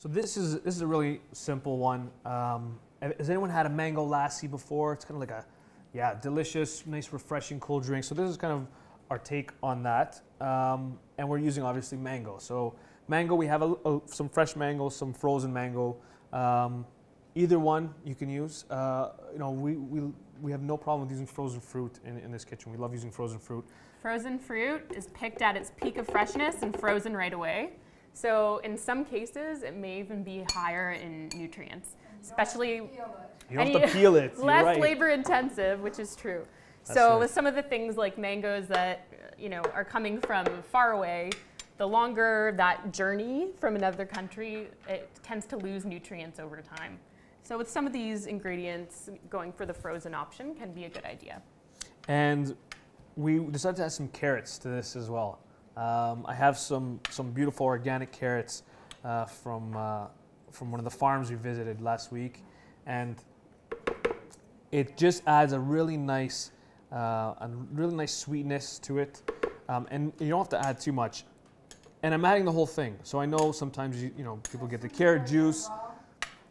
So this is a really simple one. Has anyone had a mango lassi before? It's kind of like a delicious, nice, refreshing cold drink. So this is kind of our take on that. And we're using obviously mango. So mango, we have some fresh mango, some frozen mango. Either one you can use. You know, we have no problem with using frozen fruit in this kitchen. We love using frozen fruit. Frozen fruit is picked at its peak of freshness and frozen right away. So in some cases, it may even be higher in nutrients, especially you don't have to peel it. less labor intensive, which is true. That's so right. with some of the things like mangoes that are coming from far away, the longer that journey from another country, it tends to lose nutrients over time. So with some of these ingredients, going for the frozen option can be a good idea. And we decided to add some carrots to this as well. I have some beautiful organic carrots from one of the farms we visited last week, and it just adds a really nice sweetness to it. And you don't have to add too much. And I'm adding the whole thing. So I know sometimes people get the carrot juice.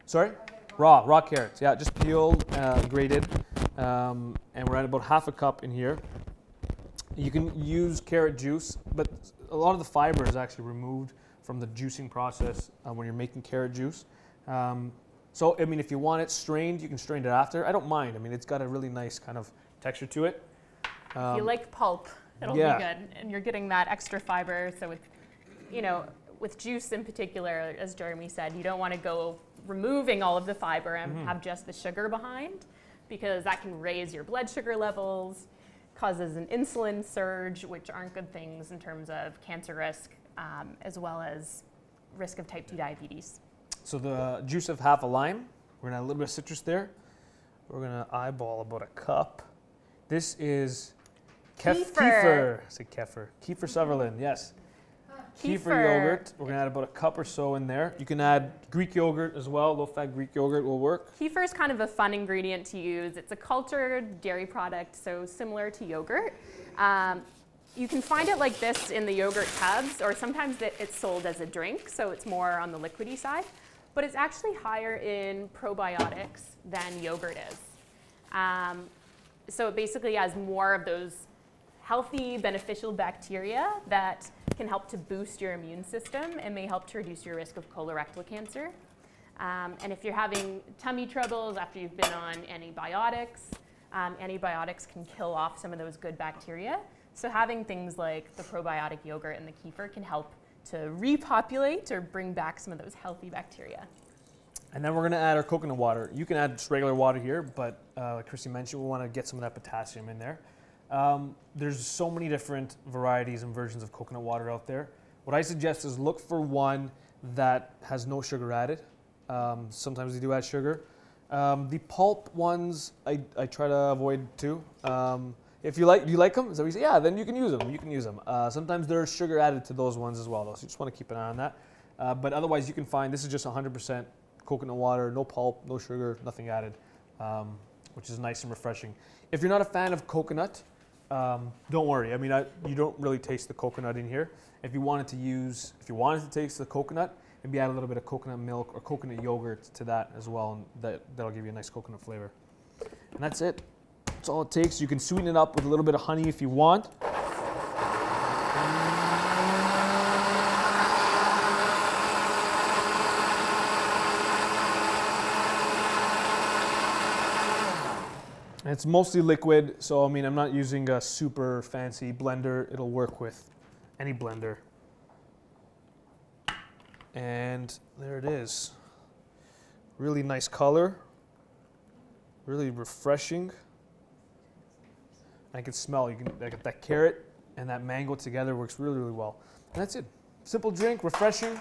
Sorry? Raw carrots. Yeah, just peeled, grated, and we're at about half a cup in here. You can use carrot juice, but a lot of the fiber is actually removed from the juicing process when you're making carrot juice. So, I mean, if you want it strained, you can strain it after. I don't mind. I mean, it's got a really nice kind of texture to it. If you like pulp, it'll be good. And you're getting that extra fiber. So with juice in particular, as Jeremy said, you don't want to go removing all of the fiber and have just the sugar behind, because that can raise your blood sugar levels, causes an insulin surge, which aren't good things in terms of cancer risk, as well as risk of type 2 diabetes. So the juice of half a lime, we're gonna add a little bit of citrus there. We're gonna eyeball about a cup. This is kefir. I say kefir. Kefir Sutherland, yes. Kefir yogurt. We're gonna add about a cup or so in there. You can add Greek yogurt as well. Low-fat Greek yogurt will work. Kefir is kind of a fun ingredient to use. It's a cultured dairy product, so similar to yogurt. You can find it like this in the yogurt tubs, or sometimes it's sold as a drink, so it's more on the liquidy side. But it's actually higher in probiotics than yogurt is. So it basically has more of those healthy, beneficial bacteria that can help to boost your immune system and may help to reduce your risk of colorectal cancer. And if you're having tummy troubles after you've been on antibiotics, antibiotics can kill off some of those good bacteria. So having things like the probiotic yogurt and the kefir can help to repopulate or bring back some of those healthy bacteria. And then we're gonna add our coconut water. You can add just regular water here, but like Christy mentioned, we wanna get some of that potassium in there. There's so many different varieties and versions of coconut water out there. What I suggest is look for one that has no sugar added. Sometimes they do add sugar. The pulp ones, I try to avoid too. If you like, do you like them? Is that what you say? Yeah, then you can use them. You can use them. Sometimes there's sugar added to those ones as well, though, so you just want to keep an eye on that. But otherwise, you can find this is just 100% coconut water, no pulp, no sugar, nothing added, which is nice and refreshing. If you're not a fan of coconut, don't worry. I mean, you don't really taste the coconut in here. If you wanted to taste the coconut, maybe add a little bit of coconut milk or coconut yogurt to that as well, and that'll give you a nice coconut flavor. And that's it. That's all it takes. You can sweeten it up with a little bit of honey if you want. And it's mostly liquid, so I mean, I'm not using a super fancy blender. It'll work with any blender. And there it is. Really nice color. Really refreshing. I can smell, that carrot and that mango together works really, really well. And that's it. Simple drink, refreshing.